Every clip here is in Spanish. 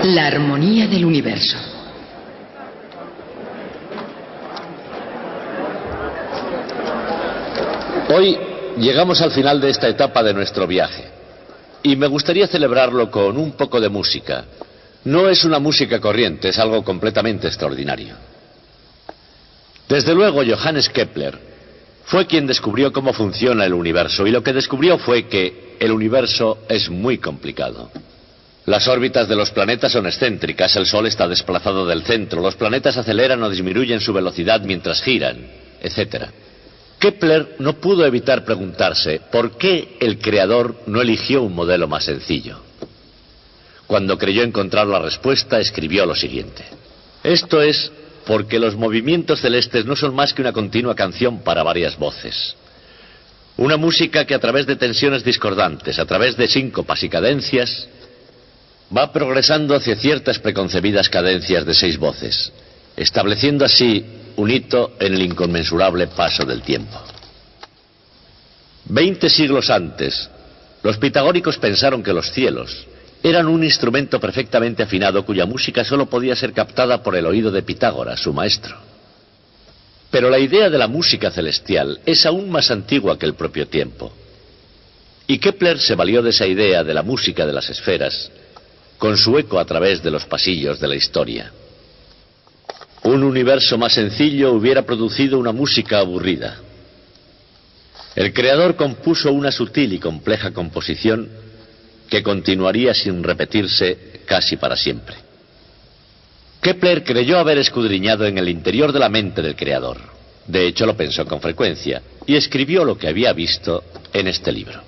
La armonía del universo. Hoy llegamos al final de esta etapa de nuestro viaje y me gustaría celebrarlo con un poco de música. No es una música corriente, es algo completamente extraordinario. Desde luego, Johannes Kepler fue quien descubrió cómo funciona el universo, y lo que descubrió fue que el universo es muy complicado. Las órbitas de los planetas son excéntricas, el Sol está desplazado del centro, los planetas aceleran o disminuyen su velocidad mientras giran, etc. Kepler no pudo evitar preguntarse por qué el creador no eligió un modelo más sencillo. Cuando creyó encontrar la respuesta, escribió lo siguiente: esto es porque los movimientos celestes no son más que una continua canción para varias voces. Una música que a través de tensiones discordantes, a través de síncopas y cadencias, va progresando hacia ciertas preconcebidas cadencias de 6 voces, estableciendo así un hito en el inconmensurable paso del tiempo. 20 siglos antes, los pitagóricos pensaron que los cielos eran un instrumento perfectamente afinado cuya música solo podía ser captada por el oído de Pitágoras, su maestro. Pero la idea de la música celestial es aún más antigua que el propio tiempo. Y Kepler se valió de esa idea de la música de las esferas, con su eco a través de los pasillos de la historia. Un universo más sencillo hubiera producido una música aburrida. El creador compuso una sutil y compleja composición que continuaría sin repetirse casi para siempre. Kepler creyó haber escudriñado en el interior de la mente del creador. De hecho, lo pensó con frecuencia y escribió lo que había visto en este libro.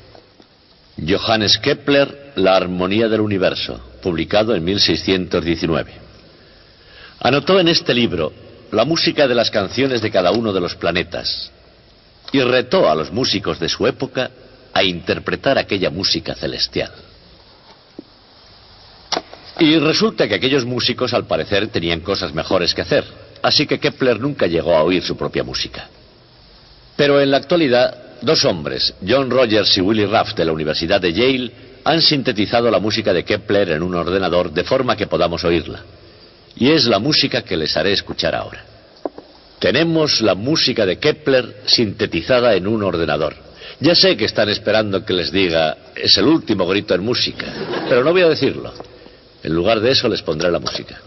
Johannes Kepler, La armonía del universo, publicado en 1619. Anotó en este libro la música de las canciones de cada uno de los planetas y retó a los músicos de su época a interpretar aquella música celestial. Y resulta que aquellos músicos, al parecer, tenían cosas mejores que hacer, así que Kepler nunca llegó a oír su propia música. Pero en la actualidad, 2 hombres, John Rogers y Willy Raff de la Universidad de Yale, han sintetizado la música de Kepler en un ordenador de forma que podamos oírla. Y es la música que les haré escuchar ahora. Tenemos la música de Kepler sintetizada en un ordenador. Ya sé que están esperando que les diga, es el último grito en música, pero no voy a decirlo. En lugar de eso les pondré la música.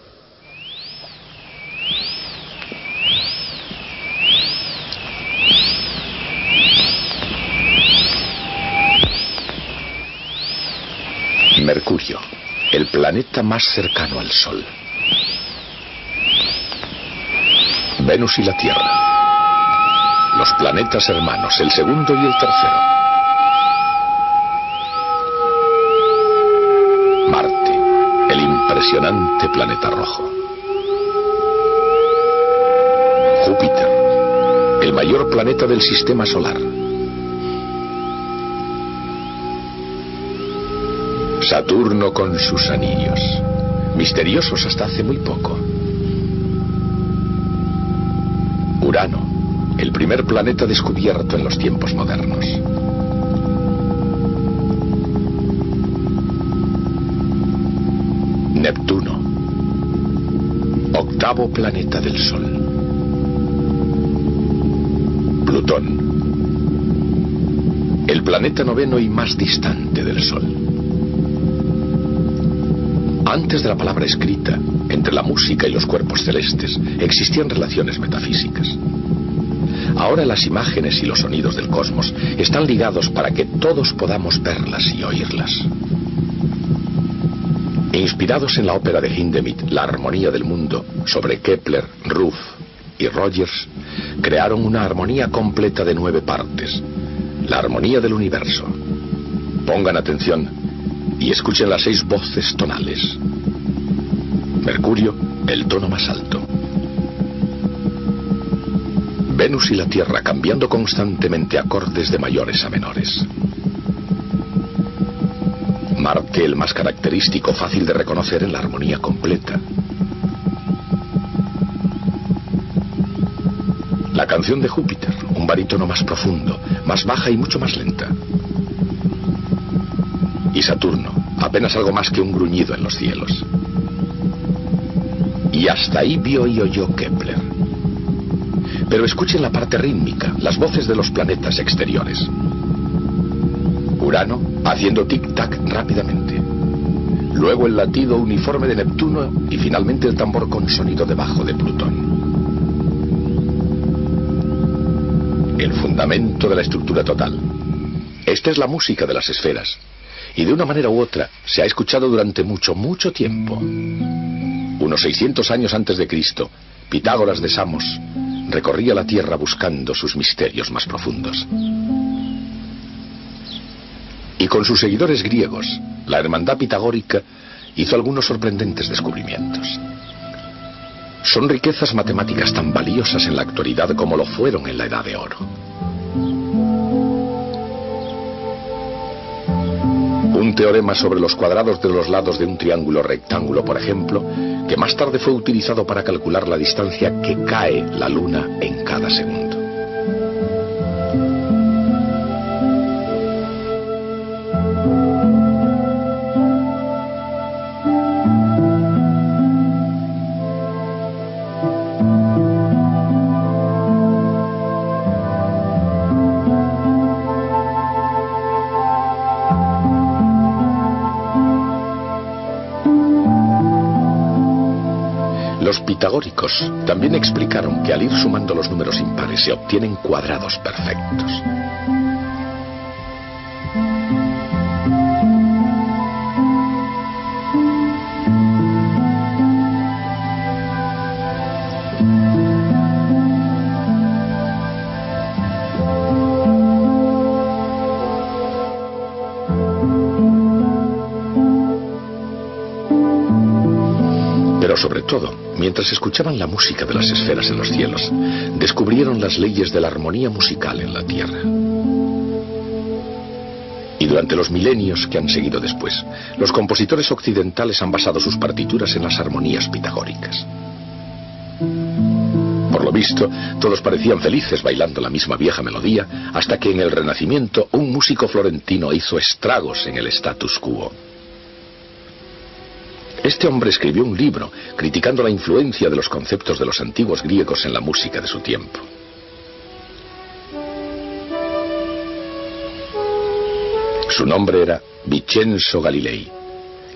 Mercurio, el planeta más cercano al Sol. Venus y la Tierra. Los planetas hermanos, el segundo y el tercero. Marte, el impresionante planeta rojo. Júpiter, el mayor planeta del sistema solar. Saturno con sus anillos, misteriosos hasta hace muy poco. Urano, el primer planeta descubierto en los tiempos modernos. Neptuno, octavo planeta del Sol. Plutón, el planeta noveno y más distante del Sol. Antes de la palabra escrita, entre la música y los cuerpos celestes, existían relaciones metafísicas. Ahora las imágenes y los sonidos del cosmos están ligados para que todos podamos verlas y oírlas. Inspirados en la ópera de Hindemith, La armonía del mundo, sobre Kepler, Ruff y Rogers, crearon una armonía completa de 9 partes, la armonía del universo. Pongan atención y escuchen las 6 voces tonales. Mercurio, el tono más alto. Venus y la Tierra cambiando constantemente acordes de mayores a menores. Marte, el más característico, fácil de reconocer en la armonía completa. La canción de Júpiter, un barítono más profundo, más baja y mucho más lenta. Y Saturno, apenas algo más que un gruñido en los cielos. Y hasta ahí vio y oyó Kepler. Pero escuchen la parte rítmica, las voces de los planetas exteriores. Urano haciendo tic-tac rápidamente. Luego el latido uniforme de Neptuno y finalmente el tambor con sonido de bajo de Plutón. El fundamento de la estructura total. Esta es la música de las esferas. Y de una manera u otra se ha escuchado durante mucho, mucho tiempo. Unos 600 años antes de Cristo, Pitágoras de Samos recorría la Tierra buscando sus misterios más profundos. Y con sus seguidores griegos, la hermandad pitagórica hizo algunos sorprendentes descubrimientos. Son riquezas matemáticas tan valiosas en la actualidad como lo fueron en la Edad de Oro. Un teorema sobre los cuadrados de los lados de un triángulo rectángulo, por ejemplo, que más tarde fue utilizado para calcular la distancia que cae la Luna en cada segundo. Los pitagóricos también explicaron que al ir sumando los números impares se obtienen cuadrados perfectos. Pero sobre todo, mientras escuchaban la música de las esferas en los cielos, descubrieron las leyes de la armonía musical en la Tierra. Y durante los milenios que han seguido después, los compositores occidentales han basado sus partituras en las armonías pitagóricas. Por lo visto, todos parecían felices bailando la misma vieja melodía, hasta que en el Renacimiento un músico florentino hizo estragos en el status quo. Este hombre escribió un libro criticando la influencia de los conceptos de los antiguos griegos en la música de su tiempo. Su nombre era Vincenzo Galilei,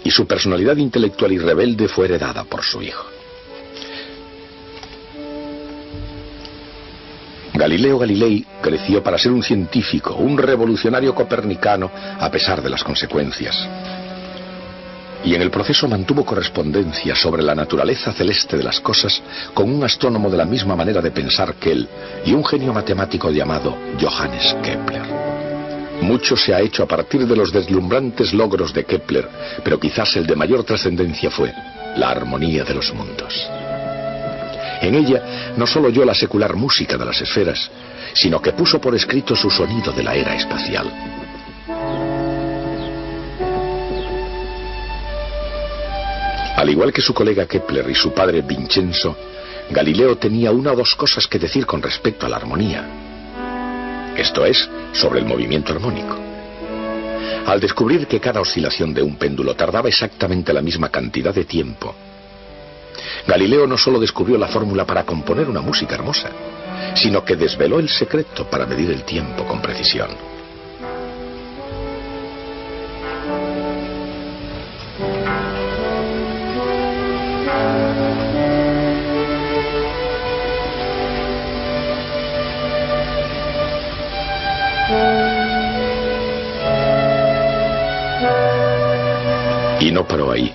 y su personalidad intelectual y rebelde fue heredada por su hijo. Galileo Galilei creció para ser un científico, un revolucionario copernicano, a pesar de las consecuencias. Y en el proceso mantuvo correspondencia sobre la naturaleza celeste de las cosas con un astrónomo de la misma manera de pensar que él y un genio matemático llamado Johannes Kepler. Mucho se ha hecho a partir de los deslumbrantes logros de Kepler, pero quizás el de mayor trascendencia fue la armonía de los mundos. En ella no solo oyó la secular música de las esferas, sino que puso por escrito su sonido de la era espacial. Al igual que su colega Kepler y su padre Vincenzo, Galileo tenía una o dos cosas que decir con respecto a la armonía. Esto es, sobre el movimiento armónico. Al descubrir que cada oscilación de un péndulo tardaba exactamente la misma cantidad de tiempo, Galileo no solo descubrió la fórmula para componer una música hermosa, sino que desveló el secreto para medir el tiempo con precisión. Y no paró ahí.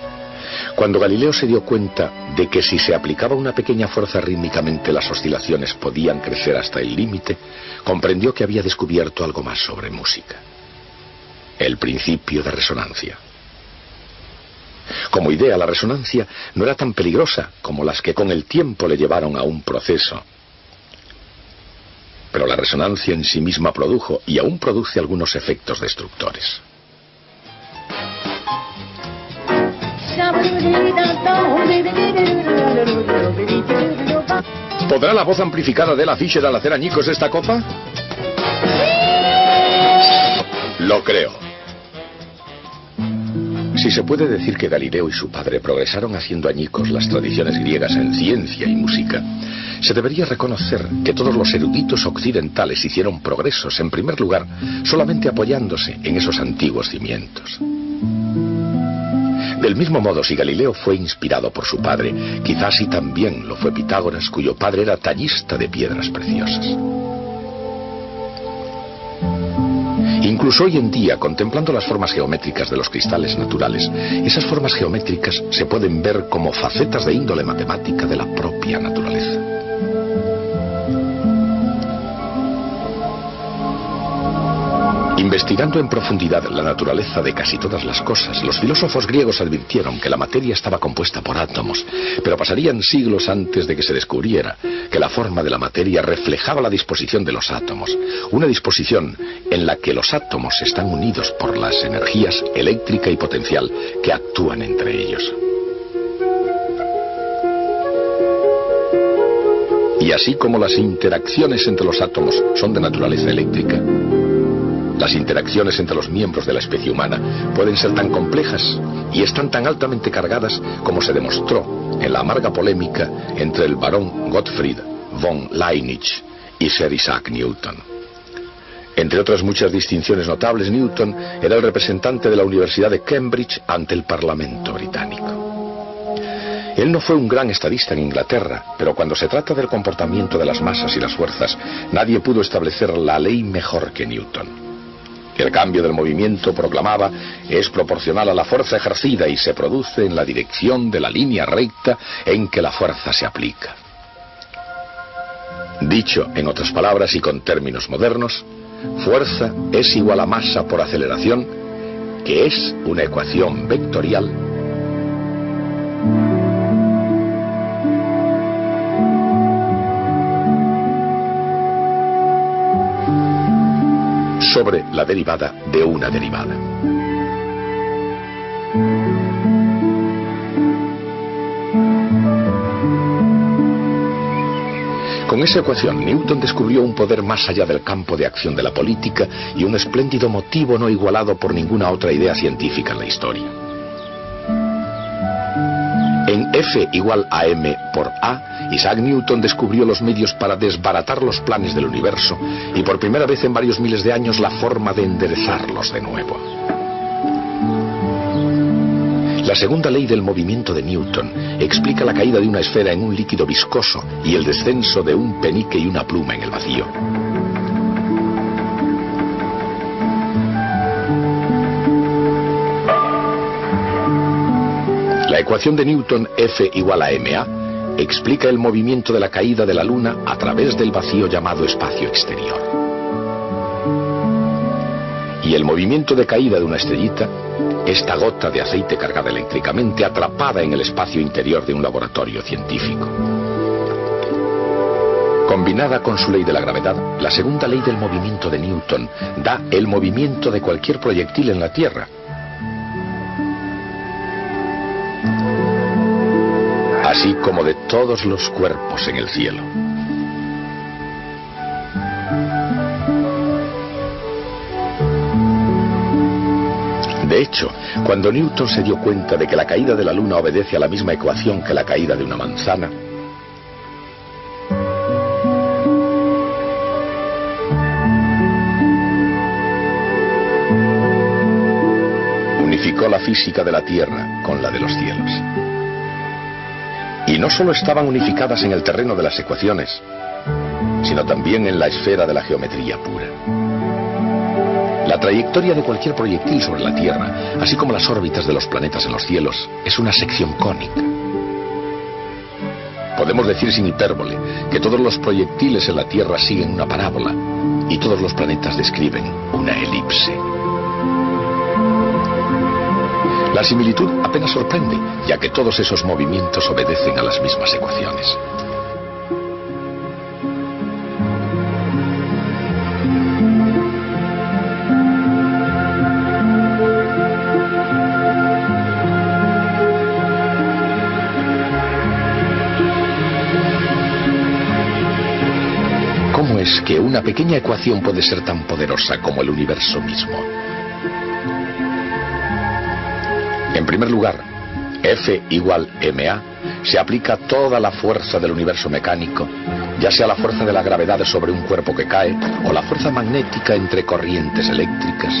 Cuando Galileo se dio cuenta de que si se aplicaba una pequeña fuerza rítmicamente las oscilaciones podían crecer hasta el límite, comprendió que había descubierto algo más sobre música. El principio de resonancia. Como idea, la resonancia no era tan peligrosa como las que con el tiempo le llevaron a un proceso. Pero la resonancia en sí misma produjo y aún produce algunos efectos destructores. ¿Podrá la voz amplificada de la Fischer al hacer añicos esta copa? Lo creo. Si se puede decir que Galileo y su padre progresaron haciendo añicos las tradiciones griegas en ciencia y música, se debería reconocer que todos los eruditos occidentales hicieron progresos, en primer lugar, solamente apoyándose en esos antiguos cimientos. Del mismo modo, si Galileo fue inspirado por su padre, quizás así también lo fue Pitágoras, cuyo padre era tallista de piedras preciosas. Incluso hoy en día, contemplando las formas geométricas de los cristales naturales, esas formas geométricas se pueden ver como facetas de índole matemática de la propia naturaleza. Investigando en profundidad la naturaleza de casi todas las cosas, los filósofos griegos advirtieron que la materia estaba compuesta por átomos, pero pasarían siglos antes de que se descubriera que la forma de la materia reflejaba la disposición de los átomos, una disposición en la que los átomos están unidos por las energías eléctrica y potencial que actúan entre ellos. Y así como las interacciones entre los átomos son de naturaleza eléctrica, las interacciones entre los miembros de la especie humana pueden ser tan complejas y están tan altamente cargadas como se demostró en la amarga polémica entre el barón Gottfried von Leibniz y Sir Isaac Newton. Entre otras muchas distinciones notables, Newton era el representante de la Universidad de Cambridge ante el Parlamento británico. Él no fue un gran estadista en Inglaterra, pero cuando se trata del comportamiento de las masas y las fuerzas, nadie pudo establecer la ley mejor que Newton. El cambio del movimiento, proclamaba, es proporcional a la fuerza ejercida y se produce en la dirección de la línea recta en que la fuerza se aplica. Dicho en otras palabras y con términos modernos, fuerza es igual a masa por aceleración, que es una ecuación vectorial sobre la derivada de una derivada. Con esa ecuación, Newton descubrió un poder más allá del campo de acción de la política y un espléndido motivo no igualado por ninguna otra idea científica en la historia. En F igual a m por A, Isaac Newton descubrió los medios para desbaratar los planes del universo y por primera vez en varios miles de años la forma de enderezarlos de nuevo. La segunda ley del movimiento de Newton explica la caída de una esfera en un líquido viscoso y el descenso de un penique y una pluma en el vacío. La ecuación de Newton, F igual a ma, explica el movimiento de la caída de la Luna a través del vacío llamado espacio exterior. Y el movimiento de caída de una estrellita, esta gota de aceite cargada eléctricamente atrapada en el espacio interior de un laboratorio científico. Combinada con su ley de la gravedad, la segunda ley del movimiento de Newton da el movimiento de cualquier proyectil en la Tierra. Así como de todos los cuerpos en el cielo. De hecho, cuando Newton se dio cuenta de que la caída de la Luna obedece a la misma ecuación que la caída de una manzana, unificó la física de la Tierra con la de los cielos. Y no solo estaban unificadas en el terreno de las ecuaciones, sino también en la esfera de la geometría pura. La trayectoria de cualquier proyectil sobre la Tierra, así como las órbitas de los planetas en los cielos, es una sección cónica. Podemos decir sin hipérbole que todos los proyectiles en la Tierra siguen una parábola y todos los planetas describen una elipse. La similitud apenas sorprende, ya que todos esos movimientos obedecen a las mismas ecuaciones. ¿Cómo es que una pequeña ecuación puede ser tan poderosa como el universo mismo? En primer lugar, F igual ma se aplica toda la fuerza del universo mecánico, ya sea la fuerza de la gravedad sobre un cuerpo que cae, o la fuerza magnética entre corrientes eléctricas,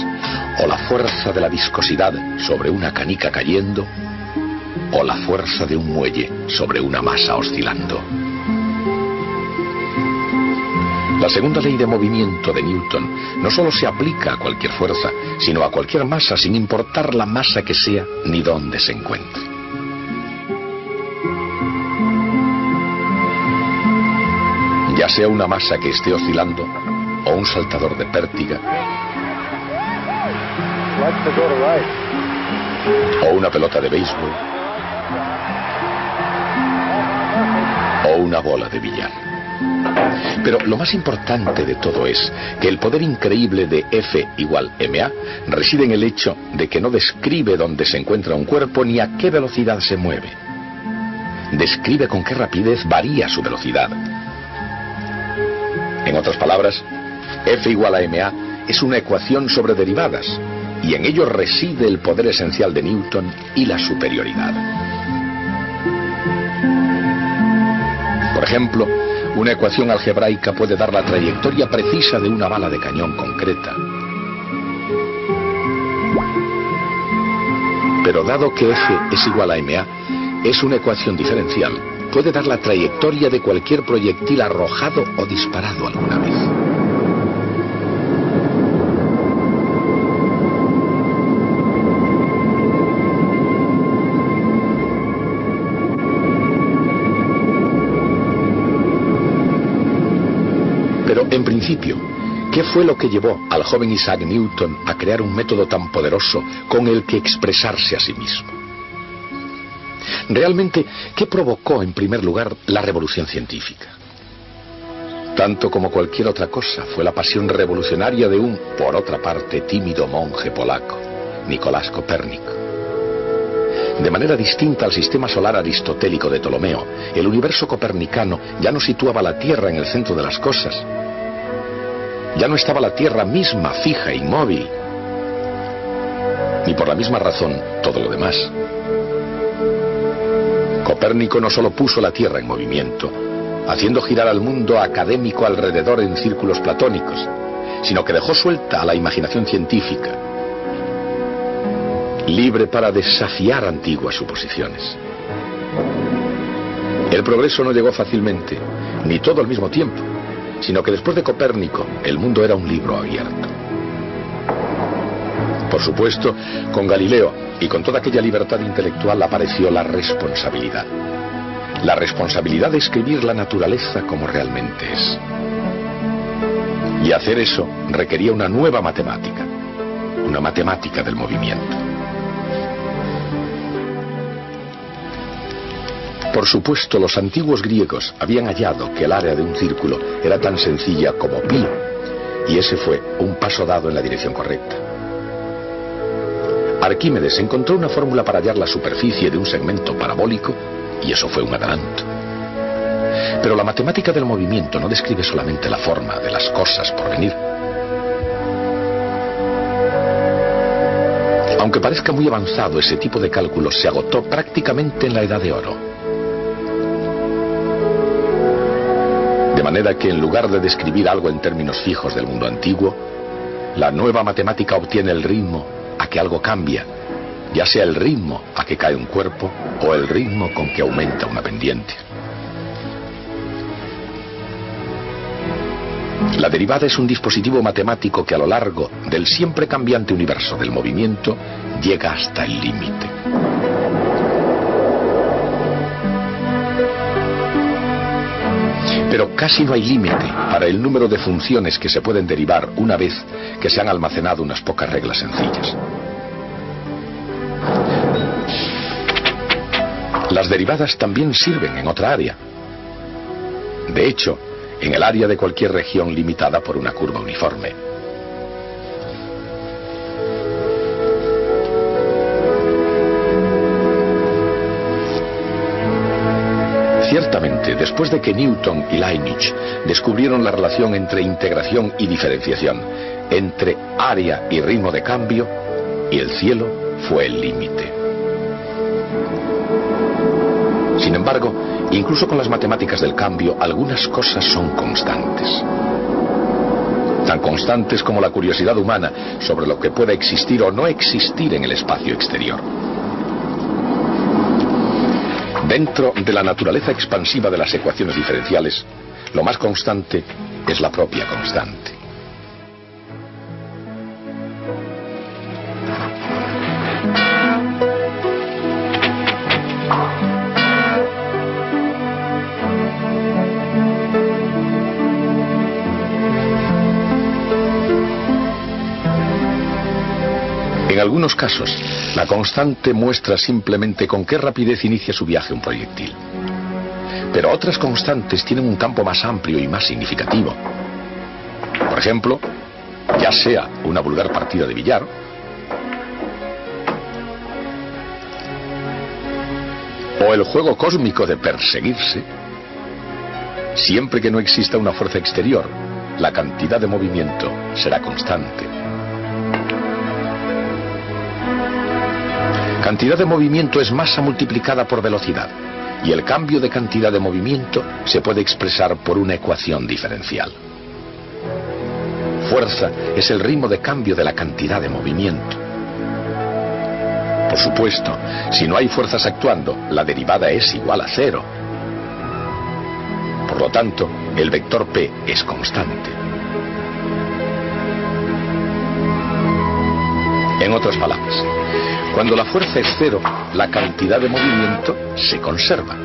o la fuerza de la viscosidad sobre una canica cayendo, o la fuerza de un muelle sobre una masa oscilando. La segunda ley de movimiento de Newton no solo se aplica a cualquier fuerza, sino a cualquier masa, sin importar la masa que sea ni dónde se encuentre. Ya sea una masa que esté oscilando o un saltador de pértiga o una pelota de béisbol o una bola de billar. Pero lo más importante de todo es que el poder increíble de F igual ma reside en el hecho de que no describe dónde se encuentra un cuerpo ni a qué velocidad se mueve. Describe con qué rapidez varía su velocidad. En otras palabras, F igual a ma es una ecuación sobre derivadas, y en ello reside el poder esencial de Newton y la superioridad. Por ejemplo, una ecuación algebraica puede dar la trayectoria precisa de una bala de cañón concreta. Pero dado que F es igual a ma, es una ecuación diferencial. Puede dar la trayectoria de cualquier proyectil arrojado o disparado alguna vez. Pero, en principio, ¿qué fue lo que llevó al joven Isaac Newton a crear un método tan poderoso con el que expresarse a sí mismo? Realmente, ¿qué provocó, en primer lugar, la revolución científica? Tanto como cualquier otra cosa, fue la pasión revolucionaria de un, por otra parte, tímido monje polaco, Nicolás Copérnico. De manera distinta al sistema solar aristotélico de Ptolomeo, el universo copernicano ya no situaba la Tierra en el centro de las cosas. Ya no estaba la Tierra misma fija e inmóvil. Ni por la misma razón todo lo demás. Copérnico no solo puso la Tierra en movimiento, haciendo girar al mundo académico alrededor en círculos platónicos, sino que dejó suelta a la imaginación científica, libre para desafiar antiguas suposiciones. El progreso no llegó fácilmente, ni todo al mismo tiempo, sino que después de Copérnico, el mundo era un libro abierto. Por supuesto, con Galileo y con toda aquella libertad intelectual apareció la responsabilidad. La responsabilidad de escribir la naturaleza como realmente es. Y hacer eso requería una nueva matemática, una matemática del movimiento. Por supuesto, los antiguos griegos habían hallado que el área de un círculo era tan sencilla como pi, y ese fue un paso dado en la dirección correcta. Arquímedes encontró una fórmula para hallar la superficie de un segmento parabólico, y eso fue un adelanto. Pero la matemática del movimiento no describe solamente la forma de las cosas por venir. Aunque parezca muy avanzado, ese tipo de cálculos se agotó prácticamente en la Edad de Oro. De manera que en lugar de describir algo en términos fijos del mundo antiguo, la nueva matemática obtiene el ritmo a que algo cambia, ya sea el ritmo a que cae un cuerpo o el ritmo con que aumenta una pendiente. La derivada es un dispositivo matemático que a lo largo del siempre cambiante universo del movimiento llega hasta el límite. Pero casi no hay límite para el número de funciones que se pueden derivar una vez que se han almacenado unas pocas reglas sencillas. Las derivadas también sirven en otra área. De hecho, en el área de cualquier región limitada por una curva uniforme. Ciertamente, después de que Newton y Leibniz descubrieron la relación entre integración y diferenciación, entre área y ritmo de cambio, y el cielo fue el límite. Sin embargo, incluso con las matemáticas del cambio, algunas cosas son constantes. Tan constantes como la curiosidad humana sobre lo que pueda existir o no existir en el espacio exterior. Dentro de la naturaleza expansiva de las ecuaciones diferenciales, lo más constante es la propia constante. En algunos casos, la constante muestra simplemente con qué rapidez inicia su viaje un proyectil. Pero otras constantes tienen un campo más amplio y más significativo. Por ejemplo, ya sea una vulgar partida de billar, o el juego cósmico de perseguirse, siempre que no exista una fuerza exterior, la cantidad de movimiento será constante. Cantidad de movimiento es masa multiplicada por velocidad, y el cambio de cantidad de movimiento se puede expresar por una ecuación diferencial. Fuerza es el ritmo de cambio de la cantidad de movimiento. Por supuesto, si no hay fuerzas actuando, la derivada es igual a cero. Por lo tanto, el vector P es constante. En otras palabras, cuando la fuerza es cero, la cantidad de movimiento se conserva.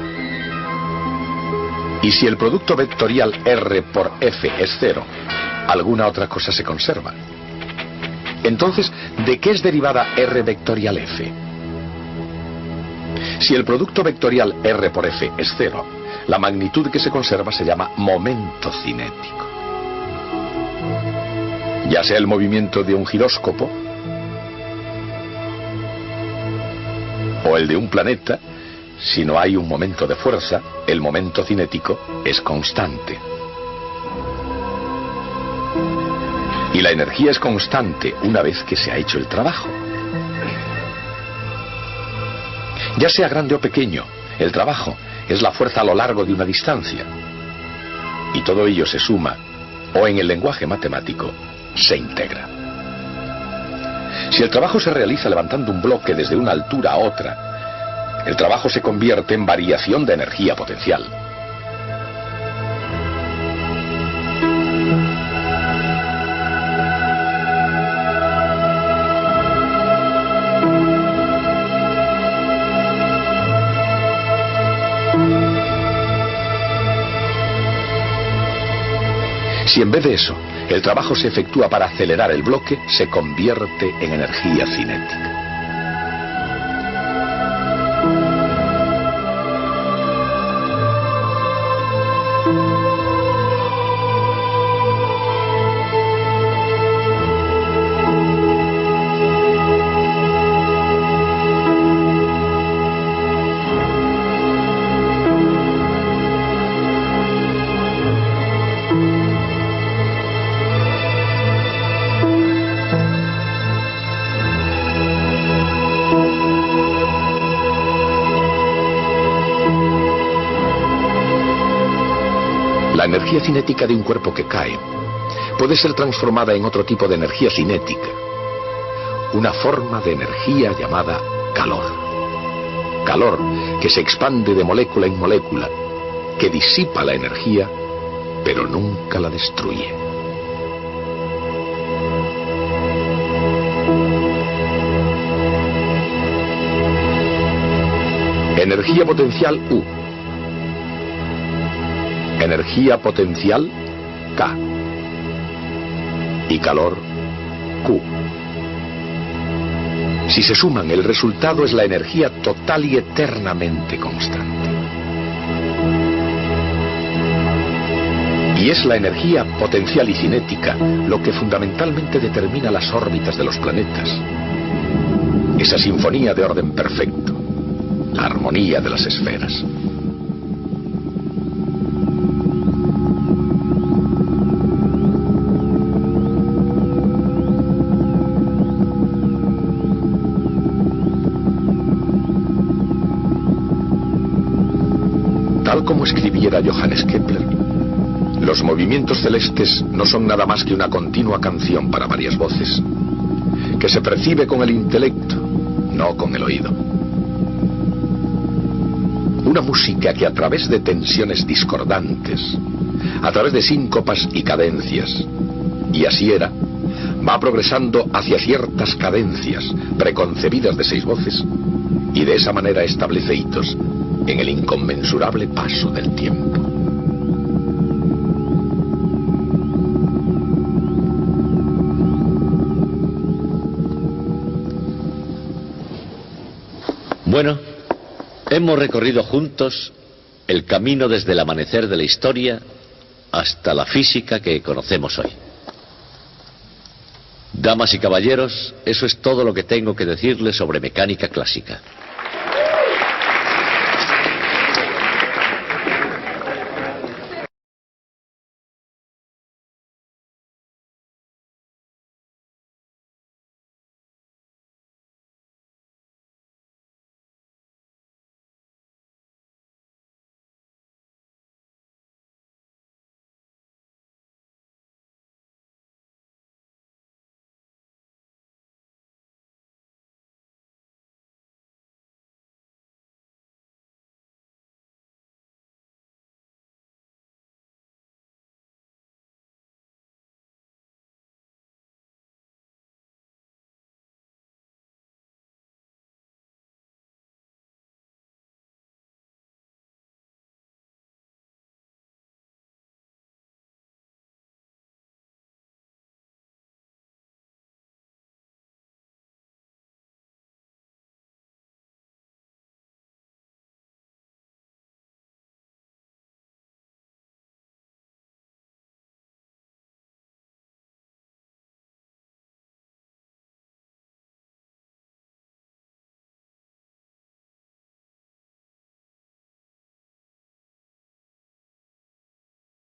Y si el producto vectorial R por F es cero, alguna otra cosa se conserva. Entonces, ¿de qué es derivada R vectorial F? Si el producto vectorial R por F es cero, la magnitud que se conserva se llama momento cinético. Ya sea el movimiento de un giróscopo o el de un planeta, si no hay un momento de fuerza, el momento cinético es constante. Y la energía es constante una vez que se ha hecho el trabajo. Ya sea grande o pequeño, el trabajo es la fuerza a lo largo de una distancia. Y todo ello se suma, o en el lenguaje matemático, se integra. Si el trabajo se realiza levantando un bloque desde una altura a otra, el trabajo se convierte en variación de energía potencial. Si en vez de eso, el trabajo se efectúa para acelerar el bloque, se convierte en energía cinética. La energía cinética de un cuerpo que cae puede ser transformada en otro tipo de energía cinética, una forma de energía llamada calor. Calor que se expande de molécula en molécula, que disipa la energía, pero nunca la destruye. Energía potencial U. Energía potencial K. Y calor Q. Si se suman, el resultado es la energía total y eternamente constante. Y es la energía potencial y cinética lo que fundamentalmente determina las órbitas de los planetas. Esa sinfonía de orden perfecto, la armonía de las esferas. como escribiera Johannes Kepler, los movimientos celestes no son nada más que una continua canción para varias voces, que se percibe con el intelecto, no con el oído. Una música que a través de tensiones discordantes, a través de síncopas y cadencias, y así era, va progresando hacia ciertas cadencias preconcebidas de 6 voces, y de esa manera establece hitos en el inconmensurable paso del tiempo. Bueno, hemos recorrido juntos el camino desde el amanecer de la historia hasta la física que conocemos hoy. Damas y caballeros, eso es todo lo que tengo que decirles sobre mecánica clásica.